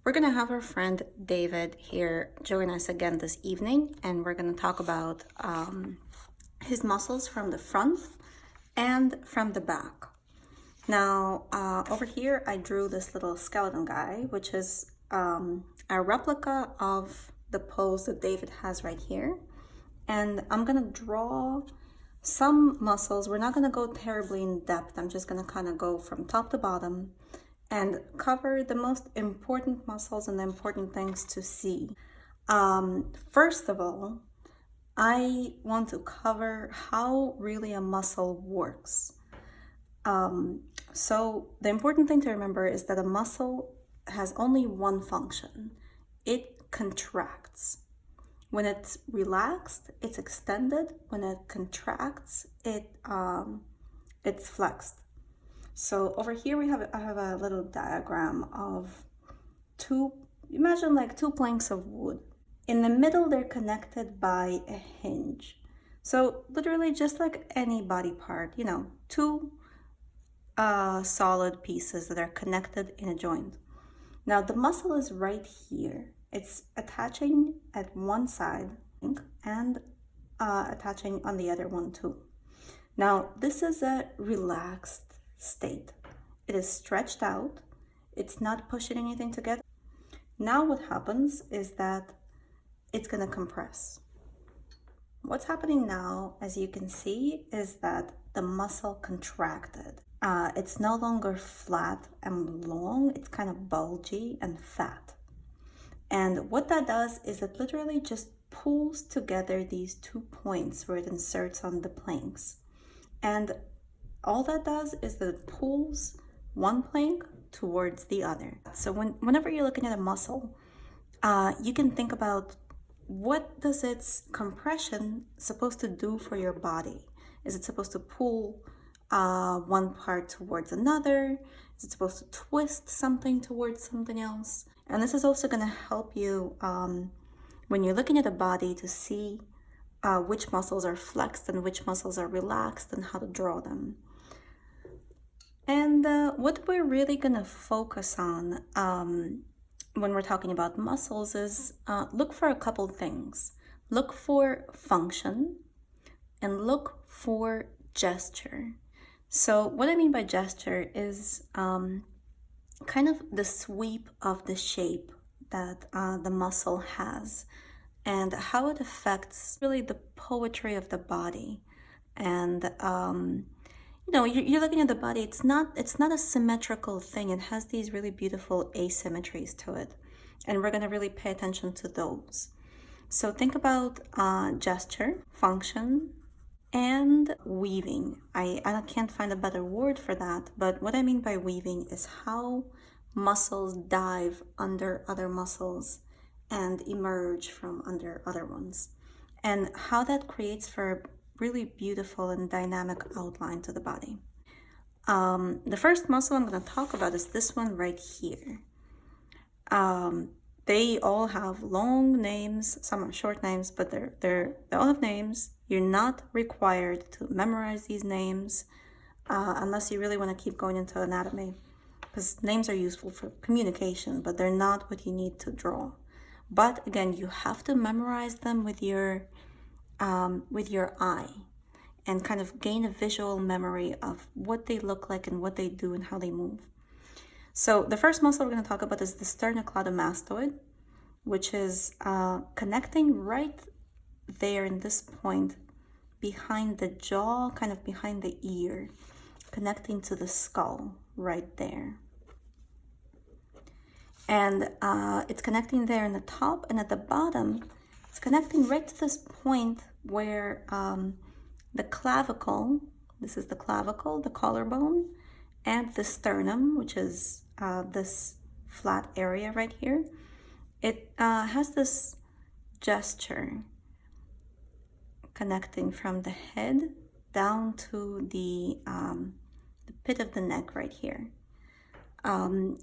We're going to have our friend David here join us again this evening, and we're going to talk about his muscles from the front and from the back. Now, over here, I drew this little skeleton guy, which is a replica of the pose that David has right here. And I'm going to draw some muscles. We're not going to go terribly in depth. I'm just going to kind of go from top to bottom and cover the most important muscles and the important things to see. First of all, I want to cover how really a muscle works. So the important thing to remember is that a muscle has only one function. It contracts. When it's relaxed, it's extended. When it contracts, it's flexed. So over here I have a little diagram of imagine like two planks of wood. In the middle, they're connected by a hinge. So literally just like any body part, two solid pieces that are connected in a joint. Now the muscle is right here. It's attaching at one side and attaching on the other one too. Now this is a relaxed state. It is stretched out. It's not pushing anything together. Now what happens is that it's going to compress. What's happening now, as you can see, is that the muscle contracted. It's no longer flat and long. It's kind of bulgy and fat. And what that does is it literally just pulls together these 2 points where it inserts on the planks. And all that does is that it pulls one plank towards the other. So whenever you're looking at a muscle, you can think about what does its compression supposed to do for your body? Is it supposed to pull one part towards another? Is it supposed to twist something towards something else? And this is also going to help you when you're looking at a body to see which muscles are flexed and which muscles are relaxed and how to draw them. And what we're really going to focus on when we're talking about muscles is look for a couple things. Look for function and look for gesture. So what I mean by gesture is kind of the sweep of the shape that the muscle has and how it affects really the poetry of the body. And you're looking at the body, it's not a symmetrical thing. It has these really beautiful asymmetries to it, and we're going to really pay attention to those. So think about gesture, function, and weaving. I can't find a better word for that, but what I mean by weaving is how muscles dive under other muscles and emerge from under other ones, and how that creates for really beautiful and dynamic outline to the body. The first muscle I'm going to talk about is this one right here. They all have long names, some are short names, but they all have names. You're not required to memorize these names unless you really want to keep going into anatomy, because names are useful for communication, but they're not what you need to draw. But again, you have to memorize them with your eye and kind of gain a visual memory of what they look like and what they do and how they move. So the first muscle we're going to talk about is the sternocleidomastoid, which is connecting right there in this point behind the jaw, kind of behind the ear, connecting to the skull right there. And it's connecting there in the top, and at the bottom, it's connecting right to this point where the clavicle, this is the clavicle, the collarbone, and the sternum, which is this flat area right here, it has this gesture connecting from the head down to the pit of the neck right here.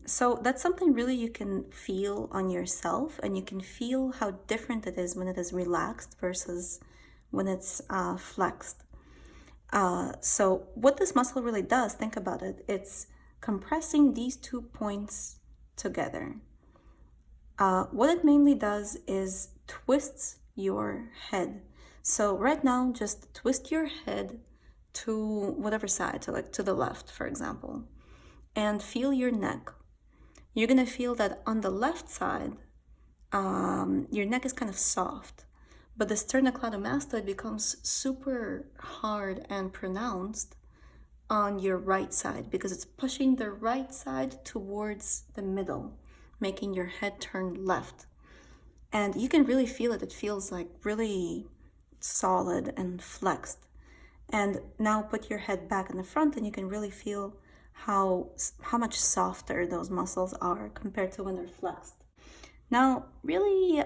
So that's something really you can feel on yourself, and you can feel how different it is when it is relaxed versus when it's flexed. So what this muscle really does, think about it, it's compressing these 2 points together. What it mainly does is twists your head. So right now, just twist your head to whatever side, to like to the left, for example, and feel your neck. You're gonna feel that on the left side, your neck is kind of soft, but the sternocleidomastoid becomes super hard and pronounced on your right side because it's pushing the right side towards the middle, making your head turn left. And you can really feel it. It feels like really solid and flexed. And now put your head back in the front and you can really feel how much softer those muscles are compared to when they're flexed. Now, really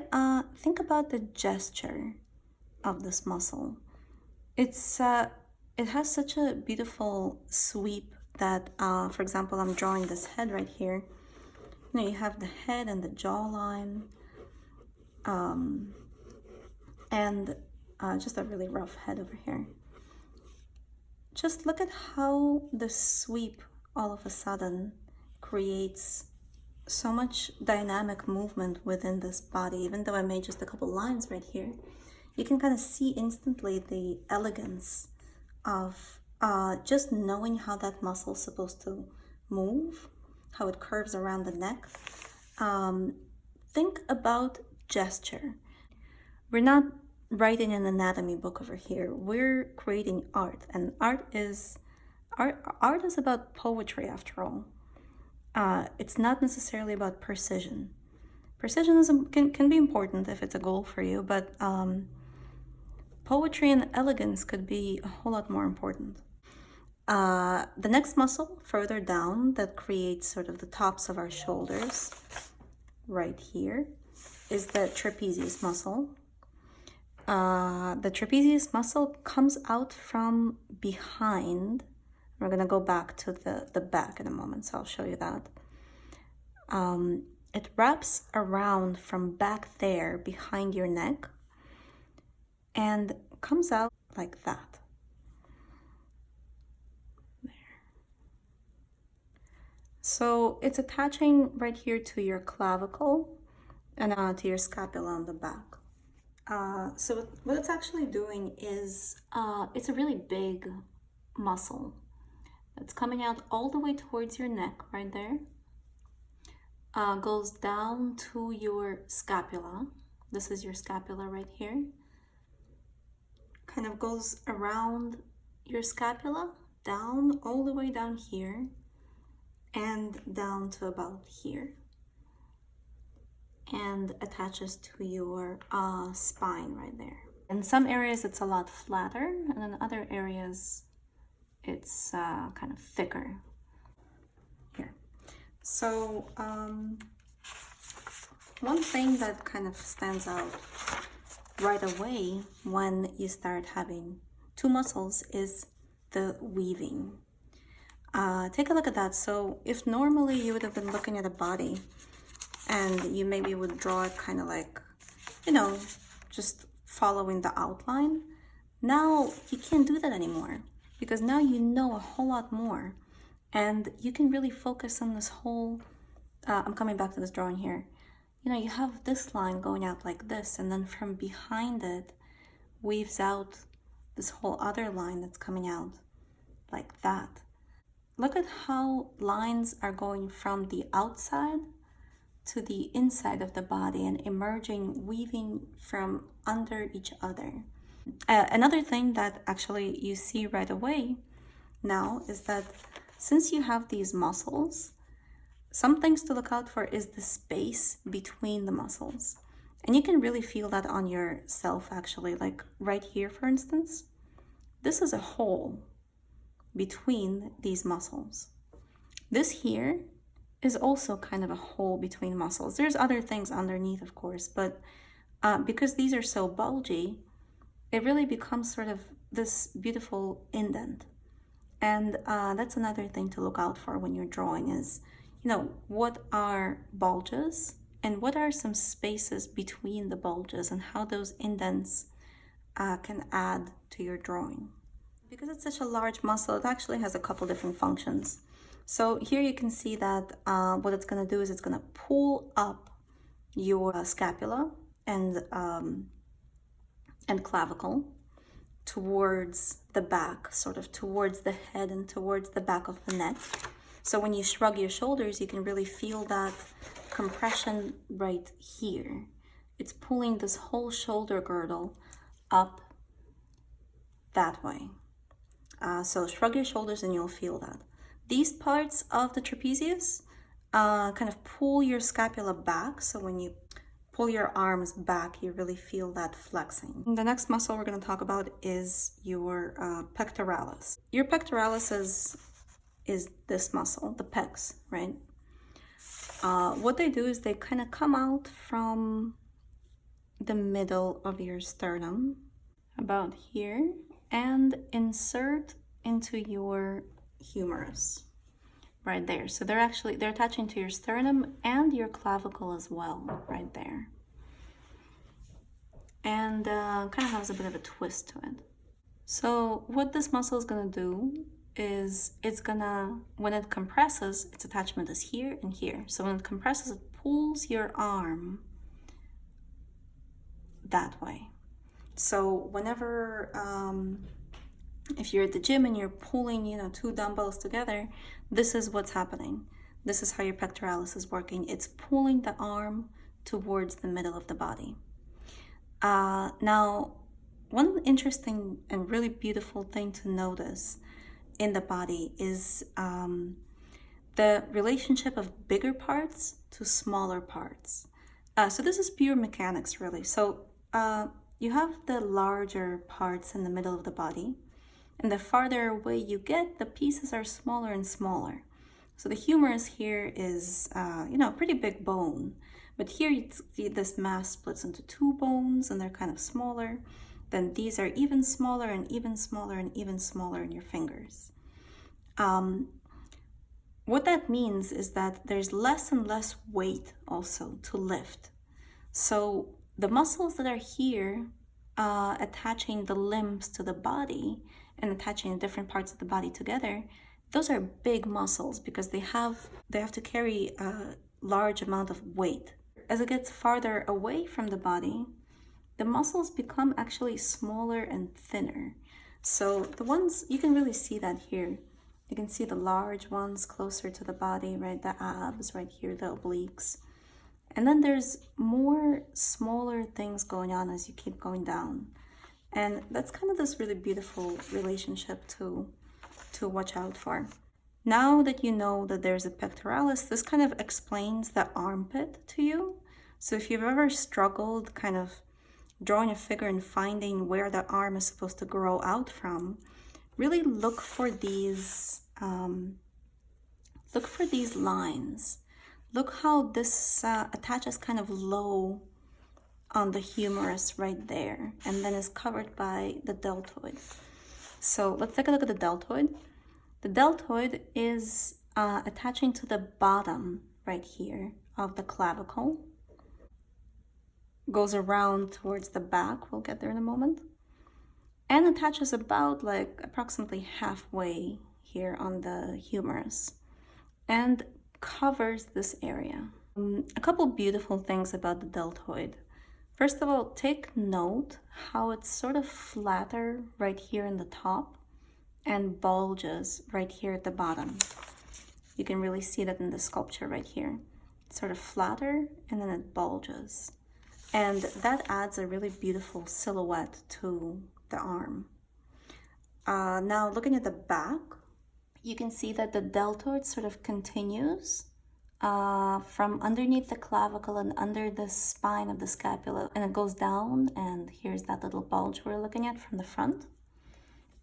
think about the gesture of this muscle. It has such a beautiful sweep that, for example, I'm drawing this head right here. You know, you have the head and the jawline, and just a really rough head over here. Just look at how the sweep all of a sudden creates so much dynamic movement within this body. Even though I made just a couple lines right here, you can kind of see instantly the elegance of just knowing how that muscle is supposed to move, how it curves around the neck. Think about gesture. We're not writing an anatomy book over here. We're creating art, and art is about poetry after all. It's not necessarily about precision. Precision can be important if it's a goal for you, but poetry and elegance could be a whole lot more important. The next muscle further down that creates sort of the tops of our shoulders, right here, is the trapezius muscle. The trapezius muscle comes out from behind. We're going to go back to the back in a moment, so I'll show you that. It wraps around from back there behind your neck and comes out like that. There. So it's attaching right here to your clavicle and to your scapula on the back. So what it's actually doing is it's a really big muscle that's coming out all the way towards your neck right there, goes down to your scapula. This is your scapula right here. Kind of goes around your scapula, down all the way down here, and down to about here, and attaches to your spine right there. In some areas it's a lot flatter, and in other areas it's kind of thicker here. So one thing that kind of stands out right away when you start having two muscles is the weaving. Take a look at that. So if normally you would have been looking at a body and you maybe would draw it kind of like, you know, just following the outline, now you can't do that anymore, because now you know a whole lot more and you can really focus on this whole, I'm coming back to this drawing here. You know, you have this line going out like this, and then from behind it weaves out this whole other line that's coming out like that. Look at how lines are going from the outside to the inside of the body and emerging, weaving from under each other. Another thing that actually you see right away now is that since you have these muscles, some things to look out for is the space between the muscles. And you can really feel that on yourself actually, like right here, for instance. This is a hole between these muscles. This here is also kind of a hole between muscles. There's other things underneath, of course, but because these are so bulgy, it really becomes sort of this beautiful indent. And that's another thing to look out for when you're drawing is, you know, what are bulges and what are some spaces between the bulges and how those indents can add to your drawing. Because it's such a large muscle, it actually has a couple different functions. So here you can see that what it's going to do is it's going to pull up your scapula and clavicle towards the back, sort of towards the head and towards the back of the neck. So when you shrug your shoulders, you can really feel that compression right here. It's pulling this whole shoulder girdle up that way. So shrug your shoulders and you'll feel that. These parts of the trapezius kind of pull your scapula back. So when you pull your arms back, you really feel that flexing. The next muscle we're going to talk about is your pectoralis. Your pectoralis is this muscle, the pecs, right? What they do is they kind of come out from the middle of your sternum, about here, and insert into your humerus right there. So they're attaching to your sternum and your clavicle as well, right there. And kind of has a bit of a twist to it. So what this muscle is going to do is when it compresses, its attachment is here and here. So when it compresses, it pulls your arm that way. So whenever, if you're at the gym and you're pulling, two dumbbells together, this is what's happening. This is how your pectoralis is working. It's pulling the arm towards the middle of the body. Now, one interesting and really beautiful thing to notice in the body is the relationship of bigger parts to smaller parts. So this is pure mechanics, really. So you have the larger parts in the middle of the body, and the farther away you get, the pieces are smaller and smaller. So the humerus here is, a pretty big bone, but here you see this mass splits into two bones, and they're kind of smaller. Then these are even smaller and even smaller and even smaller in your fingers. What that means is that there's less and less weight also to lift. So the muscles that are here attaching the limbs to the body and attaching different parts of the body together, those are big muscles because they have to carry a large amount of weight. As it gets farther away from the body, the muscles become actually smaller and thinner. So the ones, you can really see that here. You can see the large ones closer to the body, right? The abs right here, the obliques. And then there's more smaller things going on as you keep going down. And that's kind of this really beautiful relationship to watch out for. Now that you know that there's a pectoralis, this kind of explains the armpit to you. So if you've ever struggled kind of drawing a figure and finding where the arm is supposed to grow out from, really look for these lines. Look how this attaches kind of low on the humerus right there, and then is covered by the deltoid. So let's take a look at the deltoid. The deltoid is attaching to the bottom right here of the clavicle. Goes around towards the back, we'll get there in a moment, and attaches about approximately halfway here on the humerus and covers this area. A couple beautiful things about the deltoid. First of all, take note how it's sort of flatter right here in the top and bulges right here at the bottom. You can really see that in the sculpture right here. It's sort of flatter and then it bulges. And that adds a really beautiful silhouette to the arm. Now looking at the back, you can see that the deltoid sort of continues from underneath the clavicle and under the spine of the scapula, and it goes down, and here's that little bulge we're looking at from the front.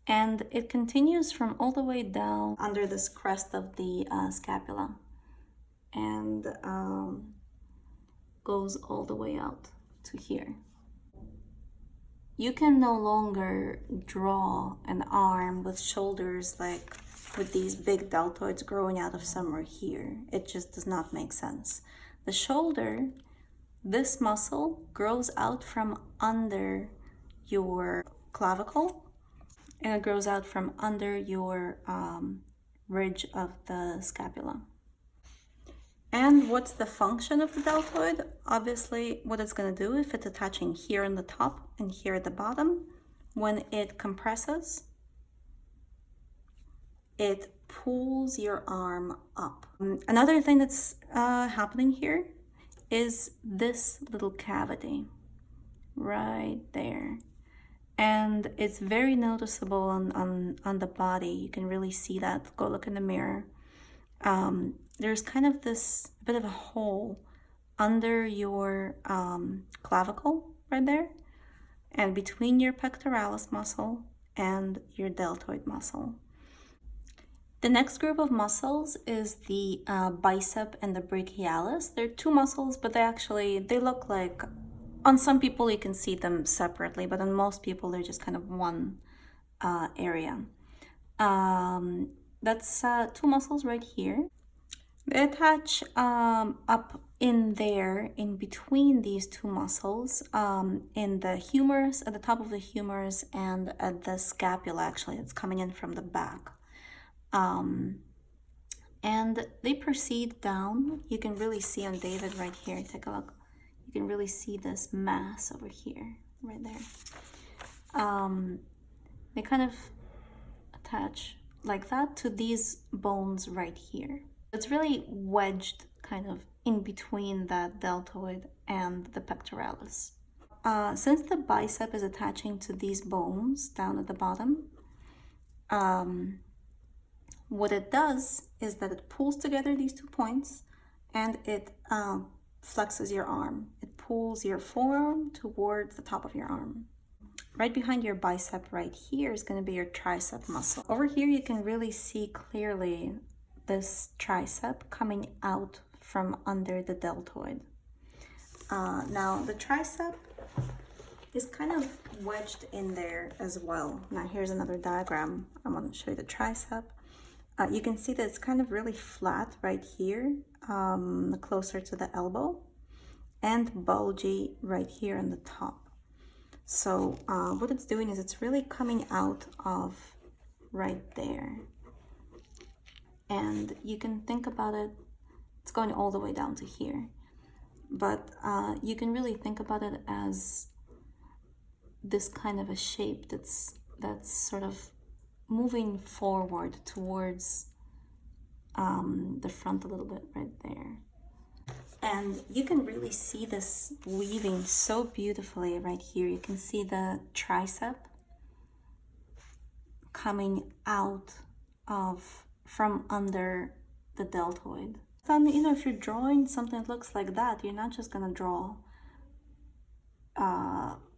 And it continues from all the way down under this crest of the scapula and goes all the way out to here. You can no longer draw an arm with shoulders with these big deltoids growing out of somewhere here. It just does not make sense. The shoulder, this muscle grows out from under your clavicle, and it grows out from under your ridge of the scapula. And what's the function of the deltoid? Obviously, what it's going to do, if it's attaching here on the top and here at the bottom, when it compresses, it pulls your arm up. Another thing that's happening here is this little cavity right there. And it's very noticeable on the body. You can really see that. Go look in the mirror. There's kind of this bit of a hole under your clavicle right there, and between your pectoralis muscle and your deltoid muscle. The next group of muscles is the bicep and the brachialis. They're two muscles, but they look like, on some people you can see them separately, but on most people they're just kind of one area. That's two muscles right here. They attach up in there, in between these two muscles, in the humerus, at the top of the humerus, and at the scapula, actually, it's coming in from the back. And they proceed down. You can really see on David right here, take a look. You can really see this mass over here, right there. They kind of attach like that to these bones right here. It's really wedged kind of in between that deltoid and the pectoralis. Since the bicep is attaching to these bones down at the bottom, what it does is that it pulls together these 2 points and it flexes your arm. It pulls your forearm towards the top of your arm. Right behind your bicep right here is going to be your tricep muscle. Over here you can really see clearly this tricep coming out from under the deltoid. Now the tricep is kind of wedged in there as well. Now here's another diagram. I want to show you the tricep. You can see that it's kind of really flat right here, closer to the elbow, and bulgy right here on the top. So what it's doing is it's really coming out of right there. And you can think about it, it's going all the way down to here. But you can really think about it as this kind of a shape that's sort of moving forward towards the front a little bit right there. And you can really see this weaving so beautifully right here. You can see the tricep coming out from under the deltoid. So, you know, if you're drawing something that looks like that, you're not just gonna draw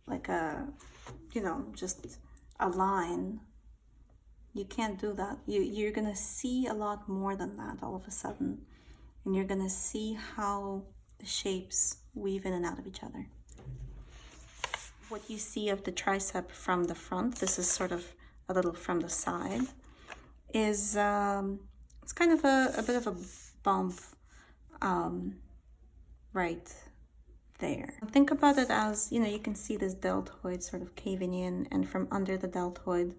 like a, you know, just a line. You can't do that. You're gonna see a lot more than that all of a sudden. And you're gonna see how the shapes weave in and out of each other. What you see of the tricep from the front, this is sort of a little from the side, is it's kind of a bit of a bump right there. Think about it as, you know, you can see this deltoid sort of caving in, and from under the deltoid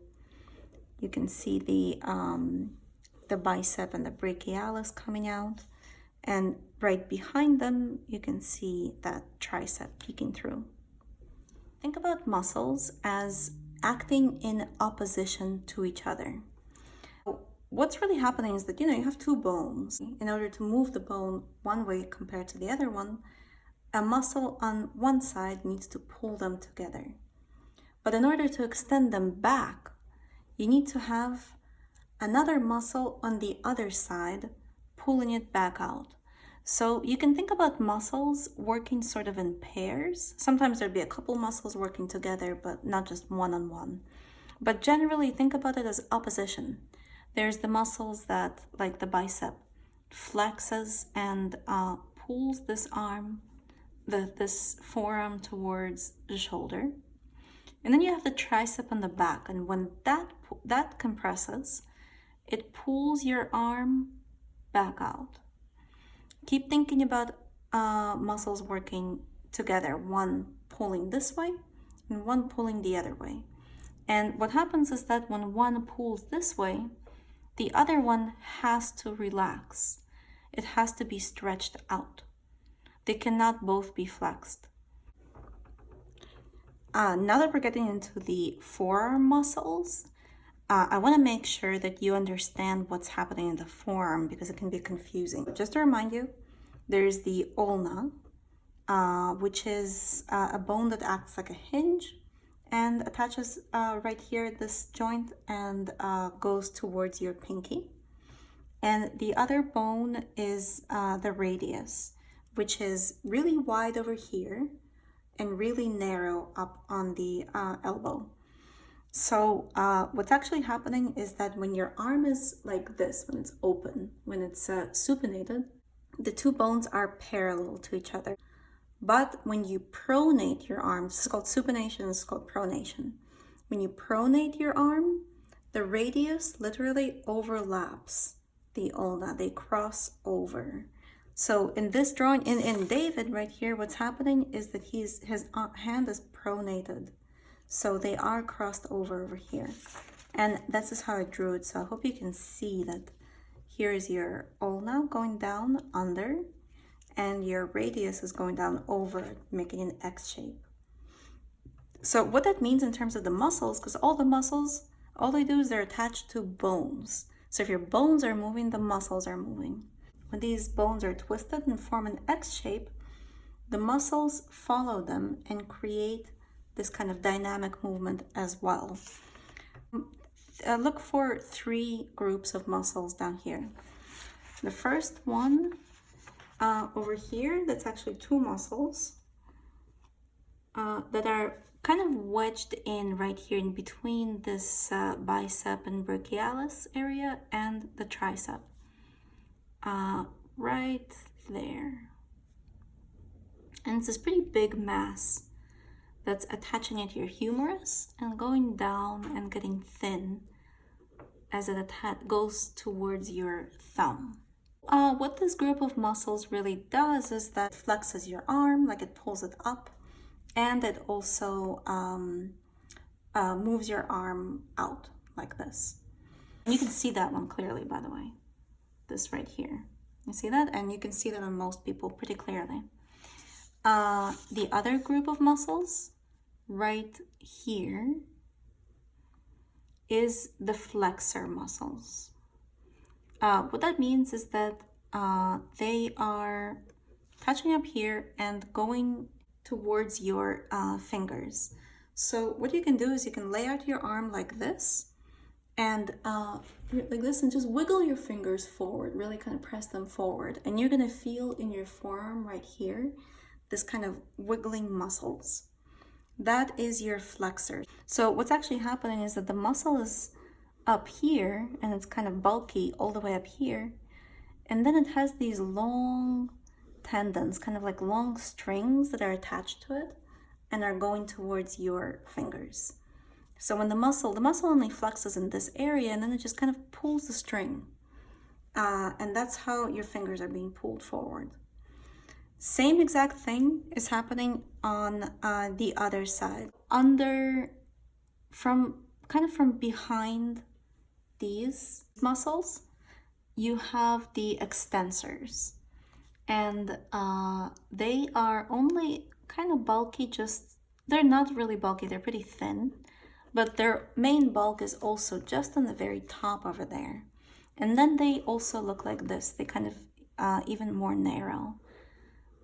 you can see the bicep and the brachialis coming out, and right behind them you can see that tricep peeking through. Think about muscles as acting in opposition to each other. What's really happening is that, you know, you have two bones. In order to move the bone one way compared to the other one, a muscle on one side needs to pull them together. But in order to extend them back, you need to have another muscle on the other side pulling it back out. So you can think about muscles working sort of in pairs. Sometimes there'd be a couple muscles working together, but not just one on one. But generally think about it as opposition. There's the muscles that, like the bicep, flexes and pulls this arm, this forearm towards the shoulder. And then you have the tricep on the back, and when that compresses, it pulls your arm back out. Keep thinking about muscles working together, one pulling this way and one pulling the other way. And what happens is that when one pulls this way, the other one has to relax. it has to be stretched out. They cannot both be flexed. Now that we're getting into the forearm muscles, I want to make sure that you understand what's happening in the forearm because it can be confusing. Just to remind you, there's the ulna, which is a bone that acts like a hinge and attaches right here at this joint and goes towards your pinky. And the other bone is the radius, which is really wide over here and really narrow up on the elbow. So what's actually happening is that when your arm is like this, when it's open, when it's supinated, the two bones are parallel to each other. But when you pronate your arm, this is called supination, this is called pronation. When you pronate your arm, the radius literally overlaps the ulna, they cross over. So in this drawing, in David right here, what's happening is that his hand is pronated. So they are crossed over here. And this is how I drew it. So I hope you can see that here is your ulna going down under, and your radius is going down over it, making an X shape. So what that means in terms of the muscles, because all the muscles, all they do is they're attached to bones. So if your bones are moving, the muscles are moving. When these bones are twisted and form an X shape, the muscles follow them and create this kind of dynamic movement as well. Look for 3 groups of muscles down here. The first one over here, that's actually 2 muscles that are kind of wedged in right here in between this bicep and brachialis area and the tricep. Right there. And it's this pretty big mass that's attaching it to your humerus and going down and getting thin as it goes towards your thumb. What this group of muscles really does is that it flexes your arm, like it pulls it up, and it also moves your arm out like this. And you can see that one clearly, by the way, this right here. You see that? And you can see that on most people pretty clearly. The other group of muscles right here is the flexor muscles. What that means is that they are touching up here and going towards your fingers. So what you can do is you can lay out your arm like this and just wiggle your fingers forward, really kind of press them forward. And you're gonna feel in your forearm right here, this kind of wiggling muscles. That is your flexor. So what's actually happening is that the muscle is up here and it's kind of bulky all the way up here. And then it has these long tendons, kind of like long strings that are attached to it and are going towards your fingers. So when the muscle only flexes in this area and then it just kind of pulls the string. And that's how your fingers are being pulled forward. Same exact thing is happening on the other side. From behind these muscles, you have the extensors. And they are only kind of bulky, they're not really bulky, they're pretty thin. But their main bulk is also just on the very top over there. And then they also look like this. They kind of even more narrow,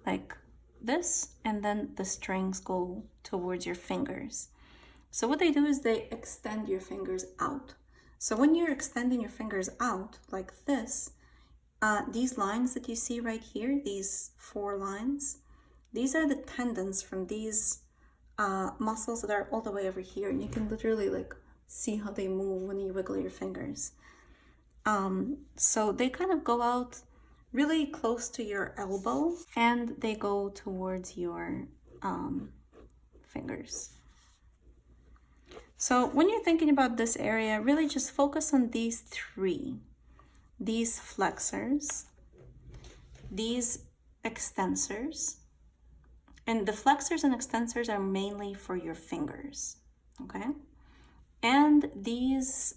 like this, and then the strings go towards your fingers. So what they do is they extend your fingers out. So when you're extending your fingers out like this, these lines that you see right here, these 4 lines, these are the tendons from these muscles that are all the way over here, and you can literally like see how they move when you wiggle your fingers. So they kind of go out really close to your elbow and they go towards your fingers. So when you're thinking about this area, really just focus on these 3, these flexors, these extensors. And the flexors and extensors are mainly for your fingers, okay? And these,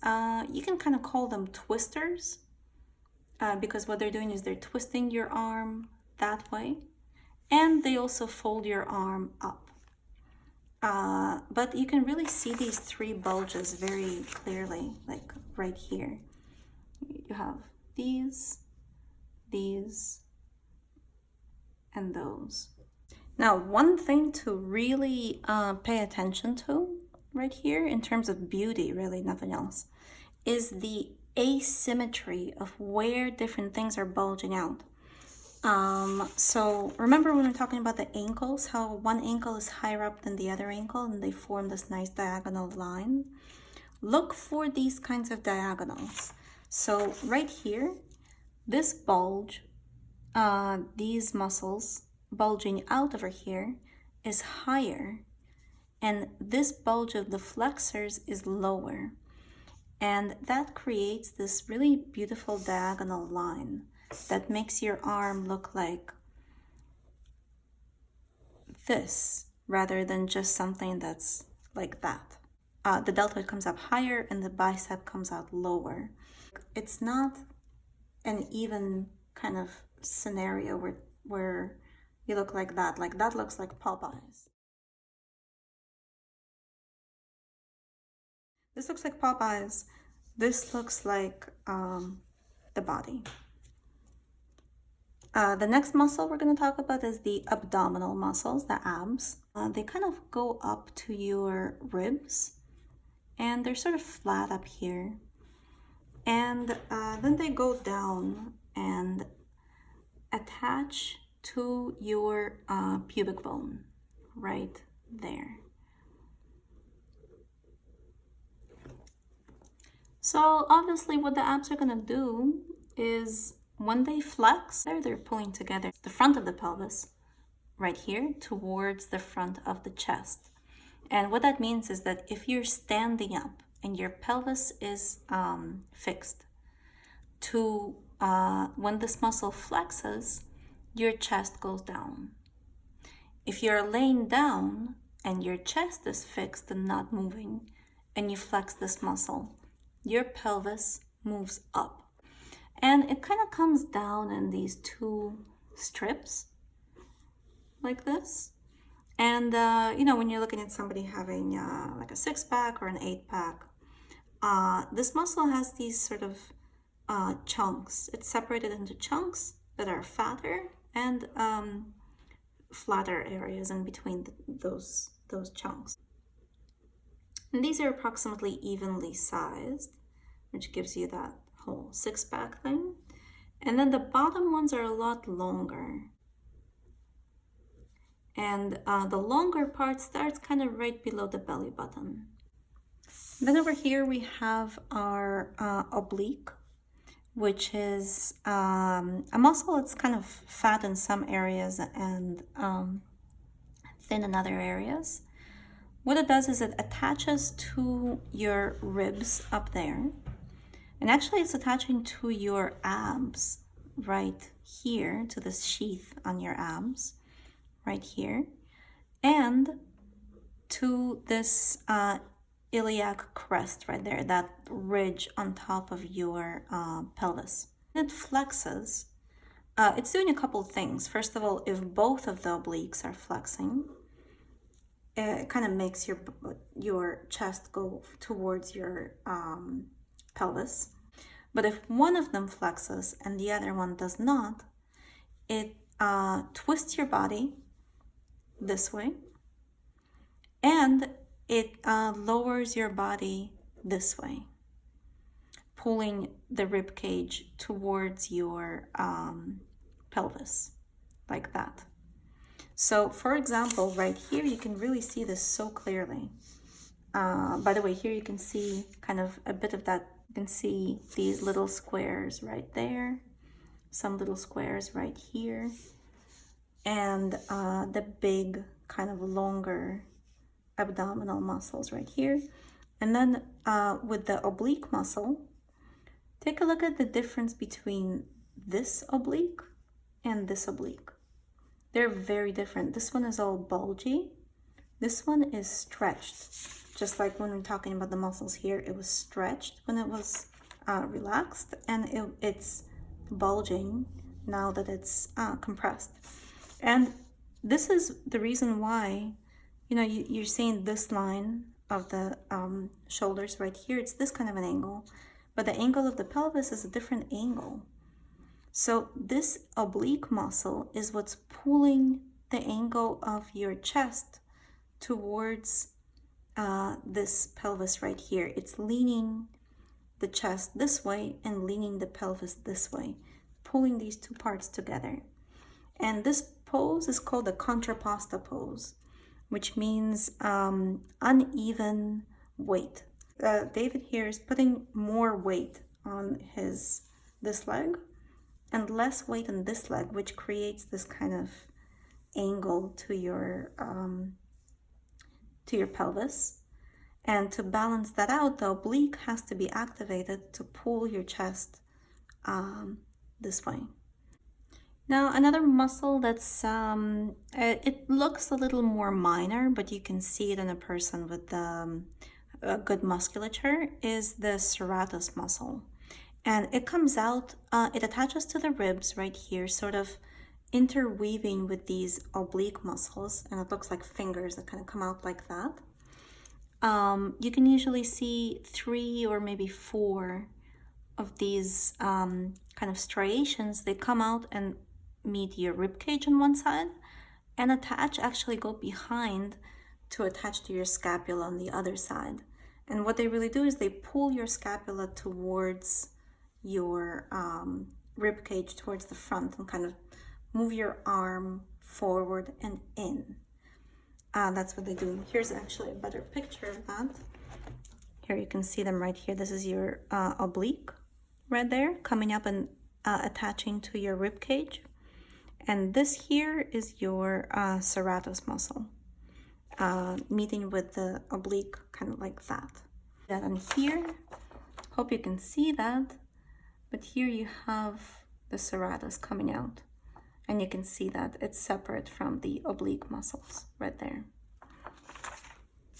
you can kind of call them twisters. because what they're doing is they're twisting your arm that way, and they also fold your arm up. But you can really see these three bulges very clearly, like right here. You have these, and those. Now, one thing to really pay attention to right here, in terms of beauty, really nothing else, is the asymmetry of where different things are bulging out. So remember when we're talking about the ankles, how one ankle is higher up than the other ankle and they form this nice diagonal line? Look for these kinds of diagonals. So right here, this bulge, these muscles bulging out over here is higher, and this bulge of the flexors is lower. And that creates this really beautiful diagonal line that makes your arm look like this rather than just something that's like that. The deltoid comes up higher and the bicep comes out lower. It's not an even kind of scenario where you look like that. Like that looks like Popeyes. This looks like Popeyes. This looks like the body. The next muscle we're going to talk about is the abdominal muscles, the abs. They kind of go up to your ribs, and they're sort of flat up here. And then they go down and attach to your pubic bone, right there. So obviously what the abs are going to do is when they flex, they're pulling together the front of the pelvis right here towards the front of the chest. And what that means is that if you're standing up and your pelvis is fixed, when this muscle flexes, your chest goes down. If you're laying down and your chest is fixed and not moving, and you flex this muscle, your pelvis moves up. And it kind of comes down in these two strips, like this. And, you know, when you're looking at somebody having like a 6-pack or an 8-pack, this muscle has these sort of chunks. It's separated into chunks that are fatter and flatter areas in between those chunks. And these are approximately evenly sized, which gives you that whole 6-pack thing. And then the bottom ones are a lot longer. And the longer part starts kind of right below the belly button. Then over here we have our oblique, which is a muscle that's kind of fat in some areas and thin in other areas. What it does is it attaches to your ribs up there. And actually it's attaching to your abs right here, to this sheath on your abs right here, and to this iliac crest right there, that ridge on top of your pelvis. It flexes. It's doing a couple things. First of all, if both of the obliques are flexing, it kind of makes your chest go towards your pelvis. But if one of them flexes and the other one does not, it twists your body this way, and it lowers your body this way, pulling the rib cage towards your pelvis, like that. So for example, right here, you can really see this so clearly. By the way, here you can see kind of a bit of that. You can see these little squares right there, some little squares right here, and the big kind of longer abdominal muscles right here. And then with the oblique muscle, take a look at the difference between this oblique and this oblique. They're very different. This one is all bulgy. This one is stretched. Just like when we're talking about the muscles here, it was stretched when it was relaxed, and it's bulging now that it's compressed. And this is the reason why, you know, you're seeing this line of the shoulders right here. It's this kind of an angle, but the angle of the pelvis is a different angle. So this oblique muscle is what's pulling the angle of your chest towards this pelvis right here. It's leaning the chest this way and leaning the pelvis this way, pulling these two parts together. And this pose is called the contrapposta pose, which means uneven weight. David here is putting more weight on this leg and less weight on this leg, which creates this kind of angle to your pelvis. And to balance that out, the oblique has to be activated to pull your chest this way. Now, another muscle that's, it looks a little more minor, but you can see it in a person with a good musculature, is the serratus muscle. And it comes out, it attaches to the ribs right here, sort of interweaving with these oblique muscles, and it looks like fingers that kind of come out like that. You can usually see 3 or maybe 4 of these kind of striations. They come out and meet your rib cage on one side and actually go behind to attach to your scapula on the other side. And what they really do is they pull your scapula towards your rib cage, towards the front, and kind of move your arm forward and in. That's what they do. Here's actually a better picture of that. Here you can see them right here. This is your oblique right there, coming up and attaching to your rib cage. And this here is your serratus muscle, meeting with the oblique, kind of like that. That on here, hope you can see that, but here you have the serratus coming out. And you can see that it's separate from the oblique muscles right there.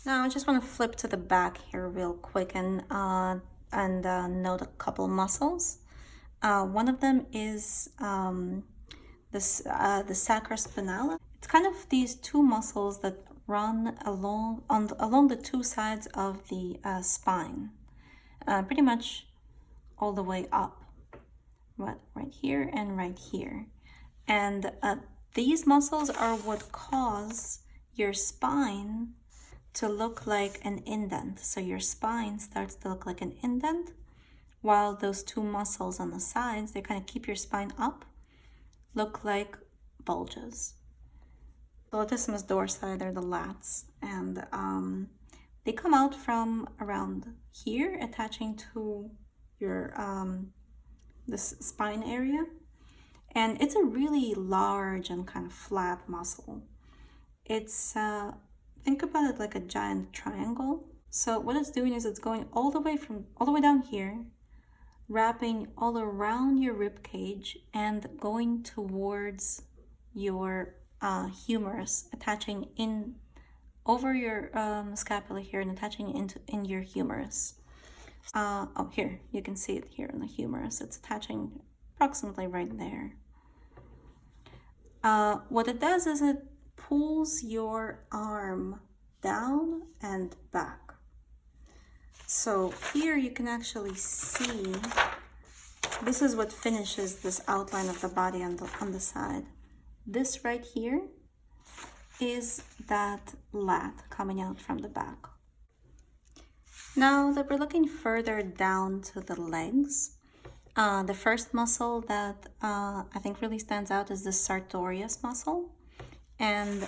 Now I just want to flip to the back here real quick and note a couple muscles. One of them is the sacrospinalis. It's kind of these two muscles that run along the two sides of the spine, pretty much all the way up, right here and right here. And these muscles are what cause your spine to look like an indent. So your spine starts to look like an indent, while those two muscles on the sides, they kind of keep your spine up, look like bulges. The latissimus dorsi, they're the lats, and they come out from around here, attaching to your this spine area. And it's a really large and kind of flat muscle. It's, think about it like a giant triangle. So what it's doing is it's going all the way down here, wrapping all around your rib cage and going towards your humerus, attaching in over your scapula here and attaching in your humerus. Oh, here, you can see it here in the humerus. It's attaching approximately right there. What it does is it pulls your arm down and back. So here you can actually see, this is what finishes this outline of the body on the side. This right here is that lat coming out from the back. Now that we're looking further down to the legs, the first muscle that I think really stands out is the sartorius muscle. And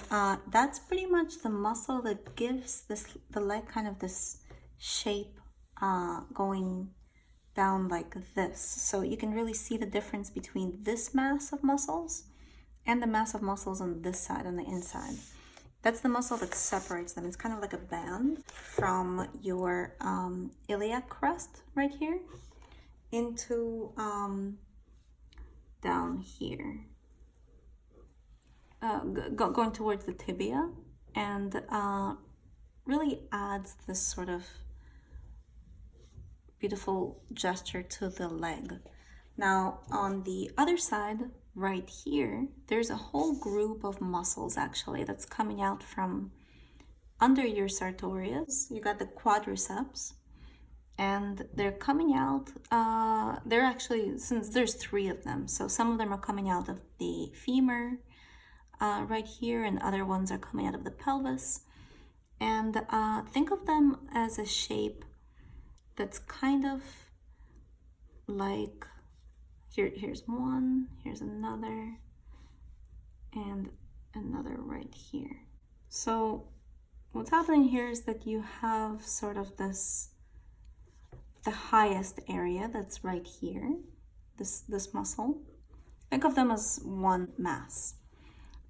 that's pretty much the muscle that gives the leg kind of this shape going down like this. So you can really see the difference between this mass of muscles and the mass of muscles on this side, on the inside. That's the muscle that separates them. It's kind of like a band from your iliac crest right here into down here, going towards the tibia, and really adds this sort of beautiful gesture to the leg. Now, on the other side, right here, there's a whole group of muscles actually that's coming out from under your sartorius. You got the quadriceps, and they're coming out, they're actually, since there's 3 of them, so some of them are coming out of the femur right here, and other ones are coming out of the pelvis. And think of them as a shape that's kind of like, here's one, here's another, and another right here. So what's happening here is that you have sort of this, the highest area that's right here, this muscle. Think of them as one mass,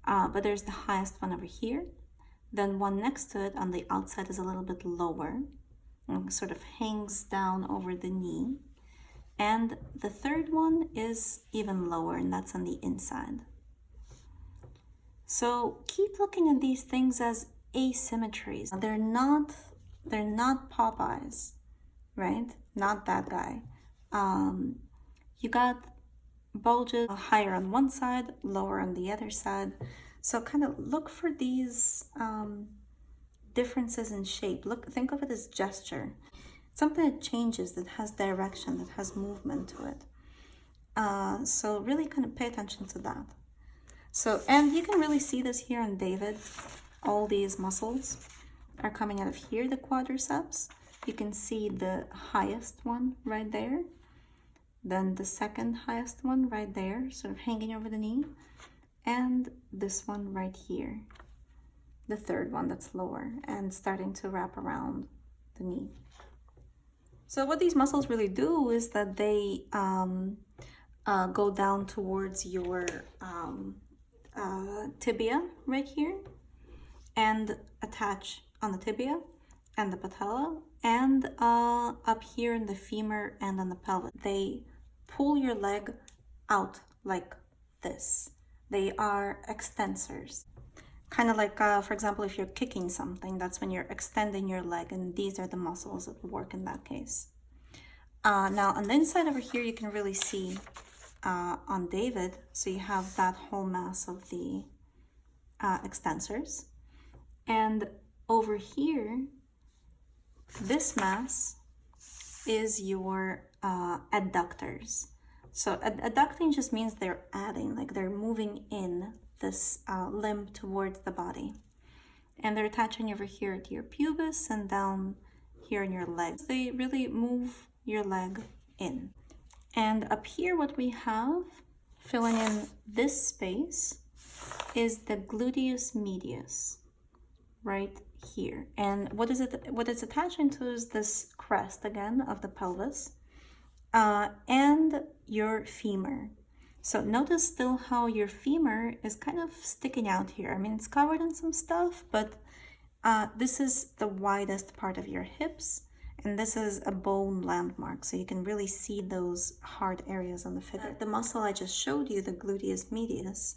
but there's the highest one over here. Then one next to it on the outside is a little bit lower, and sort of hangs down over the knee. And the third one is even lower, and that's on the inside. So keep looking at these things as asymmetries. They're not Popeyes, right? Not that guy. You got bulges higher on one side, lower on the other side. So kind of look for these differences in shape. Think of it as gesture. Something that changes, that has direction, that has movement to it. So really kind of pay attention to that. So, and you can really see this here on David. All these muscles are coming out of here, the quadriceps. You can see the highest one right there. Then the second highest one right there, sort of hanging over the knee. And this one right here. The third one that's lower and starting to wrap around the knee. So what these muscles really do is that they go down towards your tibia right here and attach on the tibia and the patella and up here in the femur and on the pelvis. They pull your leg out like this. They are extensors. Kind of like, for example, if you're kicking something, that's when you're extending your leg, and these are the muscles that work in that case. Now, on the inside over here, you can really see on David, so you have that whole mass of the extensors. And over here, this mass is your adductors. So adducting just means they're adding, like they're moving in this limb towards the body. And they're attaching over here to your pubis and down here in your legs. They really move your leg in. And up here, what we have filling in this space is the gluteus medius right here. And what it's attaching to is this crest again of the pelvis and your femur. So notice still how your femur is kind of sticking out here. I mean, it's covered in some stuff, but this is the widest part of your hips, and this is a bone landmark, so you can really see those hard areas on the figure. The muscle I just showed you, the gluteus medius,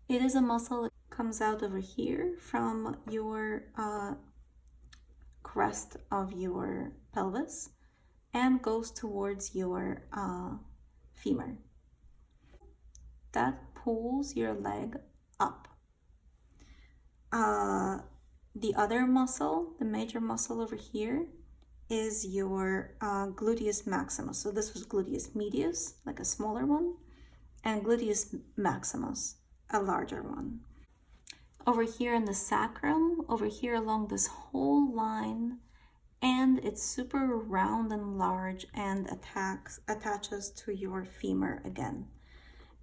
it is a muscle that comes out over here from your crest of your pelvis and goes towards your femur. That pulls your leg up. The other muscle, the major muscle over here, is your gluteus maximus. So this was gluteus medius, like a smaller one, and gluteus maximus, a larger one. Over here in the sacrum, over here along this whole line, and it's super round and large and attaches to your femur again.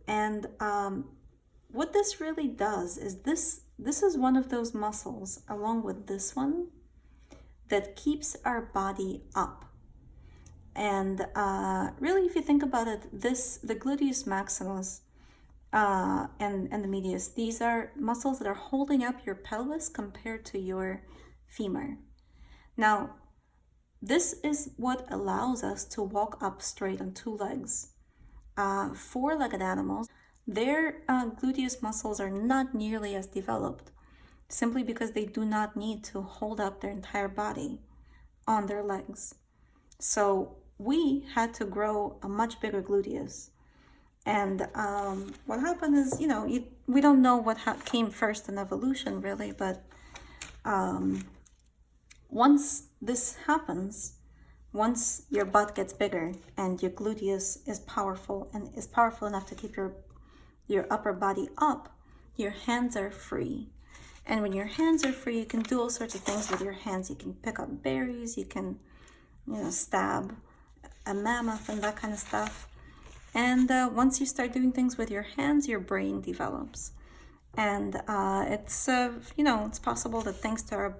And what this really does is this is one of those muscles, along with this one, that keeps our body up. And really, if you think about it, the gluteus maximus and the medius, these are muscles that are holding up your pelvis compared to your femur. Now, this is what allows us to walk up straight on 2 legs. Four-legged animals, their gluteus muscles are not nearly as developed, simply because they do not need to hold up their entire body on their legs. So we had to grow a much bigger gluteus. And what happened is, we don't know what came first in evolution, really, but once this happens, once your butt gets bigger and your gluteus is powerful and is powerful enough to keep your upper body up, your hands are free. And when your hands are free, you can do all sorts of things with your hands. You can pick up berries, you can, stab a mammoth and that kind of stuff. And once you start doing things with your hands, your brain develops. And it's possible that thanks to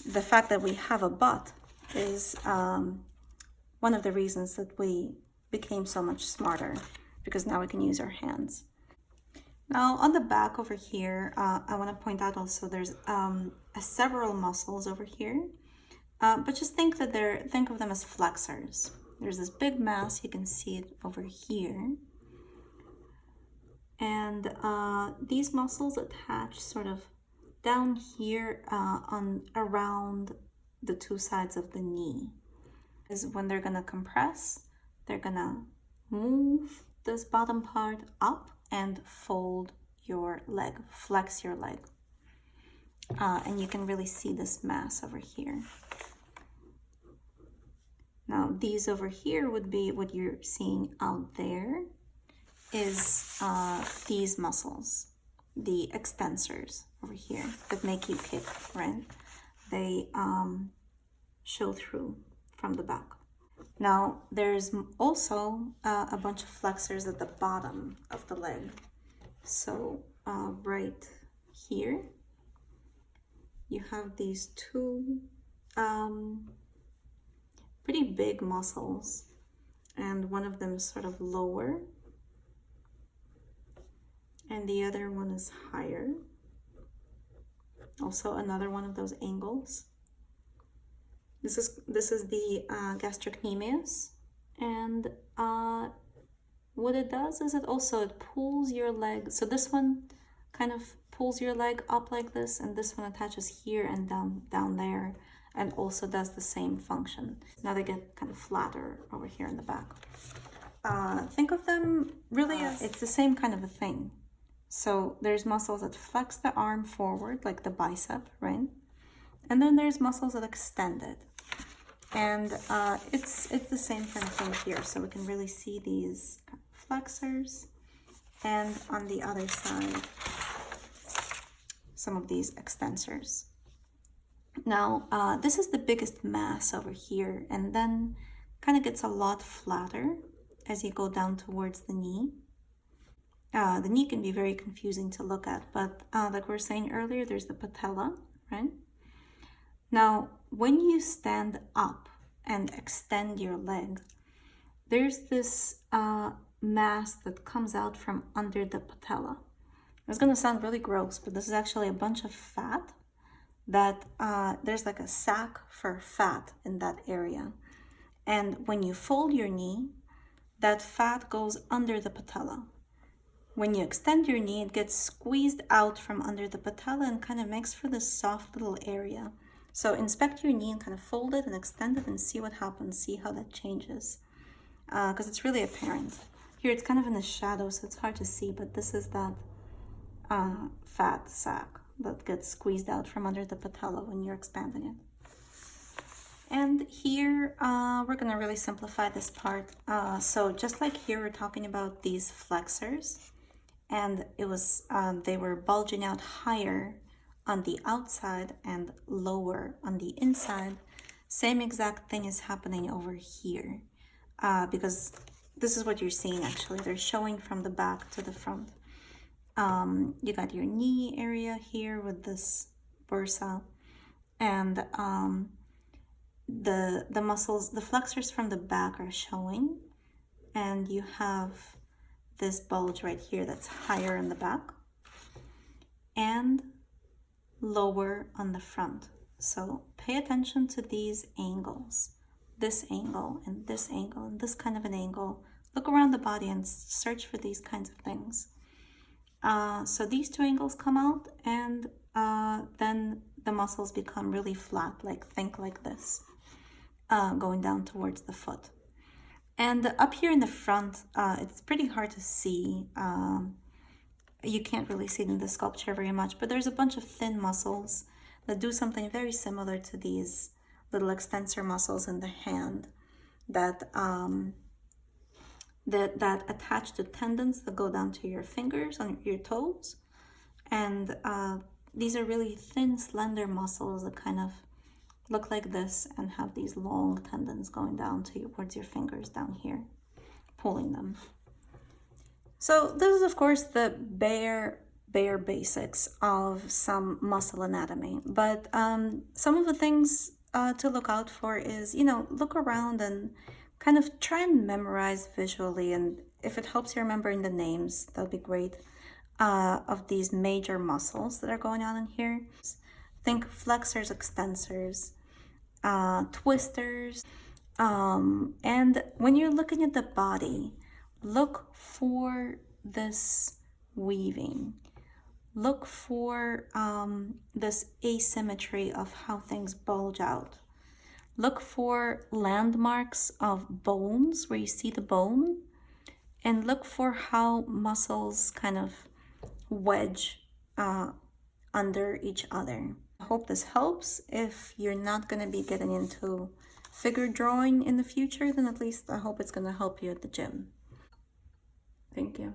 the fact that we have a butt is one of the reasons that we became so much smarter, because now we can use our hands. Now on the back over here, I want to point out also there's several muscles over here, but just think of them as flexors. There's this big mass, you can see it over here, and these muscles attach sort of down here around the two sides of the knee. Is when they're gonna compress, they're gonna move this bottom part up and fold your leg, flex your leg. And you can really see this mass over here. Now these over here would be what you're seeing out there is these muscles, the extensors over here that make you kick, right? They show through from the back. Now there's also a bunch of flexors at the bottom of the leg. So right here you have these two pretty big muscles, and one of them is sort of lower and the other one is higher. Also another one of those angles. This is the gastrocnemius, and what it does is it pulls your leg. So this one kind of pulls your leg up like this, and this one attaches here and down there, and also does the same function. Now they get kind of flatter over here in the back. Think of them really as it's the same kind of a thing. So there's muscles that flex the arm forward, like the bicep, right? And then there's muscles that extend it. And it's the same kind of thing here. So we can really see these flexors, and on the other side, some of these extensors. Now, this is the biggest mass over here, and then kind of gets a lot flatter as you go down towards the knee. The knee can be very confusing to look at, but like we were saying earlier, there's the patella, right? Now, when you stand up and extend your leg, there's this mass that comes out from under the patella. It's going to sound really gross, but this is actually a bunch of fat that there's like a sack for fat in that area. And when you fold your knee, that fat goes under the patella. When you extend your knee, it gets squeezed out from under the patella and kind of makes for this soft little area. So inspect your knee and kind of fold it and extend it and see what happens, see how that changes. Because it's really apparent. Here it's kind of in the shadow, so it's hard to see, but this is that fat sac that gets squeezed out from under the patella when you're expanding it. And here we're going to really simplify this part. So just like here, we're talking about these flexors, and it was they were bulging out higher on the outside and lower on the inside. Same exact thing is happening over here, because this is what you're seeing actually. They're showing from the back to the front. You got your knee area here with this bursa, and the muscles, the flexors from the back are showing, and you have this bulge right here that's higher in the back and lower on the front. So pay attention to these angles, this angle and this angle and this kind of an angle. Look around the body and search for these kinds of things. So these two angles come out, and then the muscles become really flat, think like this. going down towards the foot. And up here in the front, it's pretty hard to see. You can't really see it in the sculpture very much, but there's a bunch of thin muscles that do something very similar to these little extensor muscles in the hand that that attach to tendons that go down to your fingers on your toes. And these are really thin, slender muscles that kind of look like this and have these long tendons going down towards your fingers down here, pulling them. So this is, of course, the bare basics of some muscle anatomy. But some of the things to look out for is, look around and kind of try and memorize visually. And if it helps you remembering the names, that would be great, of these major muscles that are going on in here. Think flexors, extensors, twisters. And when you're looking at the body, look for this weaving. Look for this asymmetry of how things bulge out. Look for landmarks of bones where you see the bone, and look for how muscles kind of wedge under each other. I hope this helps. If you're not going to be getting into figure drawing in the future, then at least I hope it's going to help you at the gym. Thank you.